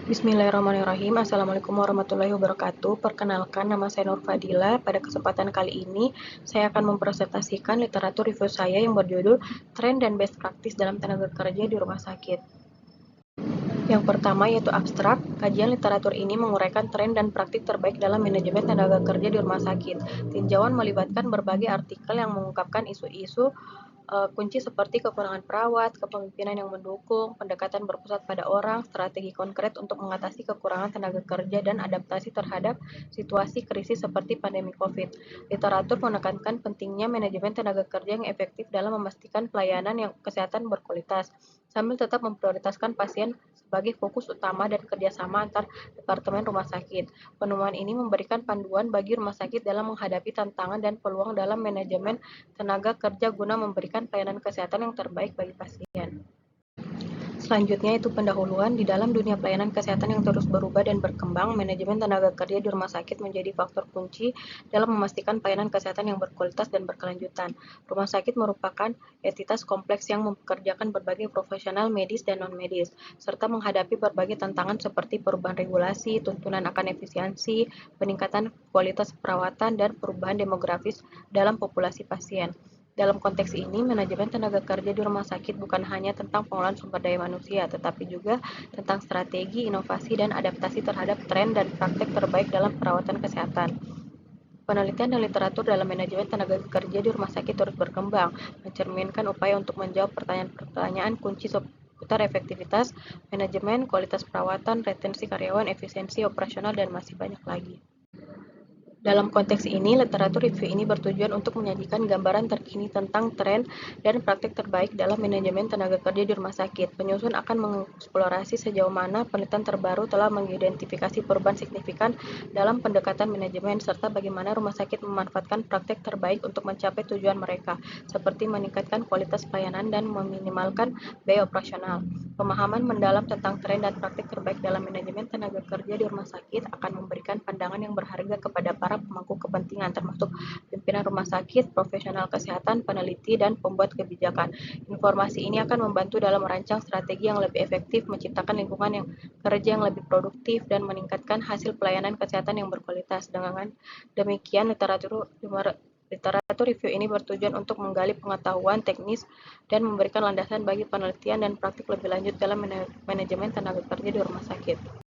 Bismillahirrahmanirrahim. Assalamualaikum warahmatullahi wabarakatuh. Perkenalkan, nama saya Nur Fadila. Pada kesempatan kali ini, saya akan mempresentasikan literatur review saya yang berjudul Tren dan Best Practice dalam Tenaga Kerja di Rumah Sakit. Yang pertama yaitu abstrak. Kajian literatur ini menguraikan tren dan praktik terbaik dalam manajemen tenaga kerja di rumah sakit. Tinjauan melibatkan berbagai artikel yang mengungkapkan isu-isu kunci seperti kekurangan perawat, kepemimpinan yang mendukung, pendekatan berpusat pada orang, strategi konkret untuk mengatasi kekurangan tenaga kerja, dan adaptasi terhadap situasi krisis seperti pandemi COVID. Literatur menekankan pentingnya manajemen tenaga kerja yang efektif dalam memastikan pelayanan yang kesehatan berkualitas, sambil tetap memprioritaskan pasien sebagai fokus utama dan kerjasama antar departemen rumah sakit. Penemuan ini memberikan panduan bagi rumah sakit dalam menghadapi tantangan dan peluang dalam manajemen tenaga kerja guna memberikan pelayanan kesehatan yang terbaik bagi pasien. Selanjutnya itu pendahuluan. Di dalam dunia pelayanan kesehatan yang terus berubah dan berkembang, manajemen tenaga kerja di rumah sakit menjadi faktor kunci dalam memastikan pelayanan kesehatan yang berkualitas dan berkelanjutan. Rumah sakit merupakan entitas kompleks yang mempekerjakan berbagai profesional medis dan non-medis, serta menghadapi berbagai tantangan seperti perubahan regulasi, tuntunan akan efisiensi, peningkatan kualitas perawatan, dan perubahan demografis dalam populasi pasien. Dalam konteks ini, manajemen tenaga kerja di rumah sakit bukan hanya tentang pengelolaan sumber daya manusia, tetapi juga tentang strategi, inovasi, dan adaptasi terhadap tren dan praktek terbaik dalam perawatan kesehatan. Penelitian dan literatur dalam manajemen tenaga kerja di rumah sakit terus berkembang, mencerminkan upaya untuk menjawab pertanyaan-pertanyaan kunci seputar efektivitas, manajemen, kualitas perawatan, retensi karyawan, efisiensi operasional, dan masih banyak lagi. Dalam konteks ini, literatur review ini bertujuan untuk menyajikan gambaran terkini tentang tren dan praktik terbaik dalam manajemen tenaga kerja di rumah sakit. Penyusun akan mengeksplorasi sejauh mana penelitian terbaru telah mengidentifikasi perubahan signifikan dalam pendekatan manajemen, serta bagaimana rumah sakit memanfaatkan praktik terbaik untuk mencapai tujuan mereka, seperti meningkatkan kualitas pelayanan dan meminimalkan biaya operasional. Pemahaman mendalam tentang tren dan praktik terbaik dalam manajemen tenaga kerja di rumah sakit akan memberikan pandangan yang berharga kepada para pemangku kepentingan, termasuk pimpinan rumah sakit, profesional kesehatan, peneliti, dan pembuat kebijakan. Informasi ini akan membantu dalam merancang strategi yang lebih efektif, menciptakan lingkungan yang kerja yang lebih produktif, dan meningkatkan hasil pelayanan kesehatan yang berkualitas. Dengan demikian, literatur review ini bertujuan untuk menggali pengetahuan teknis dan memberikan landasan bagi penelitian dan praktik lebih lanjut dalam manajemen tenaga kerja di rumah sakit.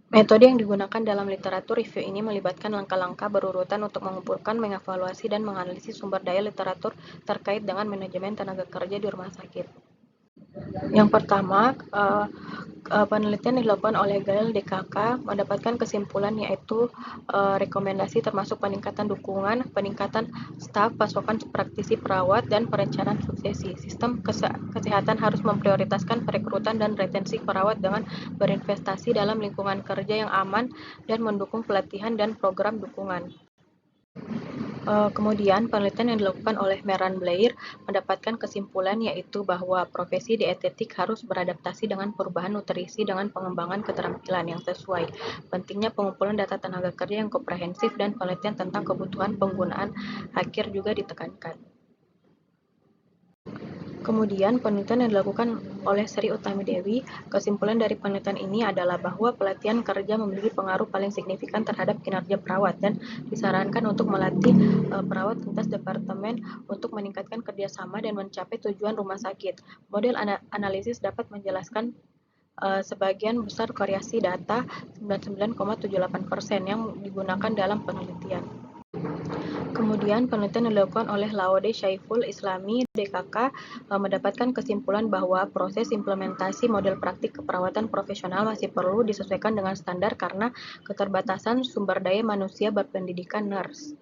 Metode yang digunakan dalam literatur review ini melibatkan langkah-langkah berurutan untuk mengumpulkan, mengevaluasi, dan menganalisis sumber daya literatur terkait dengan manajemen tenaga kerja di rumah sakit. Yang pertama, penelitian dilakukan oleh Gael DKK mendapatkan kesimpulan yaitu rekomendasi termasuk peningkatan dukungan, peningkatan staf, pasokan praktisi perawat, dan perencanaan suksesi. Sistem kesehatan harus memprioritaskan perekrutan dan retensi perawat dengan berinvestasi dalam lingkungan kerja yang aman dan mendukung pelatihan dan program dukungan. Kemudian, penelitian yang dilakukan oleh Meran Blair mendapatkan kesimpulan yaitu bahwa profesi dietetik harus beradaptasi dengan perubahan nutrisi dengan pengembangan keterampilan yang sesuai. Pentingnya pengumpulan data tenaga kerja yang komprehensif dan penelitian tentang kebutuhan penggunaan akhir juga ditekankan. Kemudian, penelitian yang dilakukan oleh Sri Utami Dewi, kesimpulan dari penelitian ini adalah bahwa pelatihan kerja memiliki pengaruh paling signifikan terhadap kinerja perawat dan disarankan untuk melatih perawat lintas departemen untuk meningkatkan kerjasama dan mencapai tujuan rumah sakit. Model analisis dapat menjelaskan sebagian besar variasi data 99,78% yang digunakan dalam penelitian. Kemudian, penelitian yang dilakukan oleh Laude Syaiful Islami, DKK, mendapatkan kesimpulan bahwa proses implementasi model praktik keperawatan profesional masih perlu disesuaikan dengan standar karena keterbatasan sumber daya manusia berpendidikan nurse.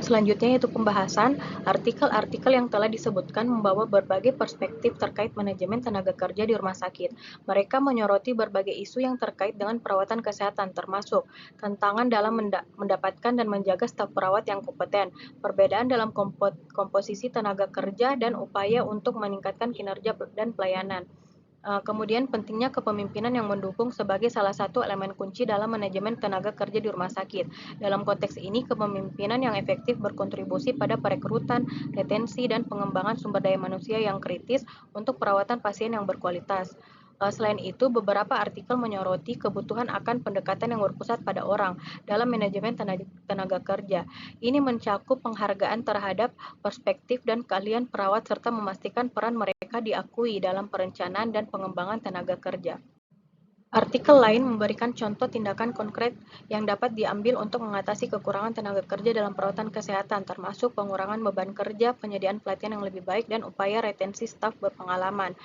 Selanjutnya yaitu pembahasan. Artikel-artikel yang telah disebutkan membawa berbagai perspektif terkait manajemen tenaga kerja di rumah sakit. Mereka menyoroti berbagai isu yang terkait dengan perawatan kesehatan, termasuk tantangan dalam mendapatkan dan menjaga staf perawat yang kompeten, perbedaan dalam komposisi tenaga kerja, dan upaya untuk meningkatkan kinerja dan pelayanan. Kemudian pentingnya kepemimpinan yang mendukung sebagai salah satu elemen kunci dalam manajemen tenaga kerja di rumah sakit. Dalam konteks ini, kepemimpinan yang efektif berkontribusi pada perekrutan, retensi, dan pengembangan sumber daya manusia yang kritis untuk perawatan pasien yang berkualitas. Selain itu, beberapa artikel menyoroti kebutuhan akan pendekatan yang berpusat pada orang dalam manajemen tenaga kerja. Ini mencakup penghargaan terhadap perspektif dan keahlian perawat serta memastikan peran mereka diakui dalam perencanaan dan pengembangan tenaga kerja. Artikel lain memberikan contoh tindakan konkret yang dapat diambil untuk mengatasi kekurangan tenaga kerja dalam perawatan kesehatan, termasuk pengurangan beban kerja, penyediaan pelatihan yang lebih baik, dan upaya retensi staf berpengalaman.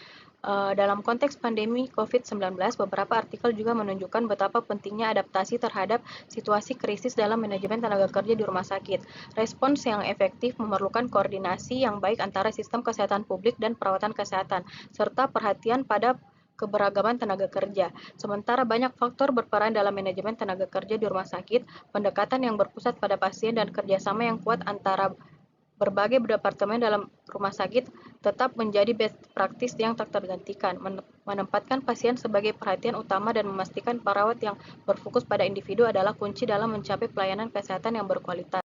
Dalam konteks pandemi COVID-19, beberapa artikel juga menunjukkan betapa pentingnya adaptasi terhadap situasi krisis dalam manajemen tenaga kerja di rumah sakit. Respons yang efektif memerlukan koordinasi yang baik antara sistem kesehatan publik dan perawatan kesehatan, serta perhatian pada keberagaman tenaga kerja. Sementara banyak faktor berperan dalam manajemen tenaga kerja di rumah sakit, pendekatan yang berpusat pada pasien dan kerjasama yang kuat antara berbagai departemen dalam rumah sakit tetap menjadi best practice yang tak tergantikan, menempatkan pasien sebagai perhatian utama dan memastikan perawat yang berfokus pada individu adalah kunci dalam mencapai pelayanan kesehatan yang berkualitas.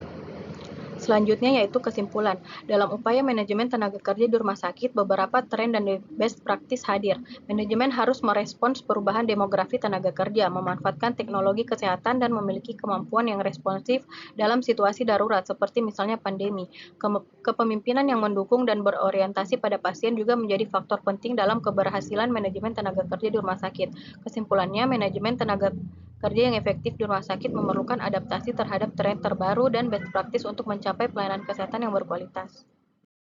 Selanjutnya yaitu kesimpulan. Dalam upaya manajemen tenaga kerja di rumah sakit, beberapa tren dan best practice hadir. Manajemen harus merespons perubahan demografi tenaga kerja, memanfaatkan teknologi kesehatan, dan memiliki kemampuan yang responsif dalam situasi darurat, seperti misalnya pandemi. Kepemimpinan yang mendukung dan berorientasi pada pasien juga menjadi faktor penting dalam keberhasilan manajemen tenaga kerja di rumah sakit. Kesimpulannya, manajemen tenaga kerja yang efektif di rumah sakit memerlukan adaptasi terhadap tren terbaru dan best practice untuk mencapai pelayanan kesehatan yang berkualitas.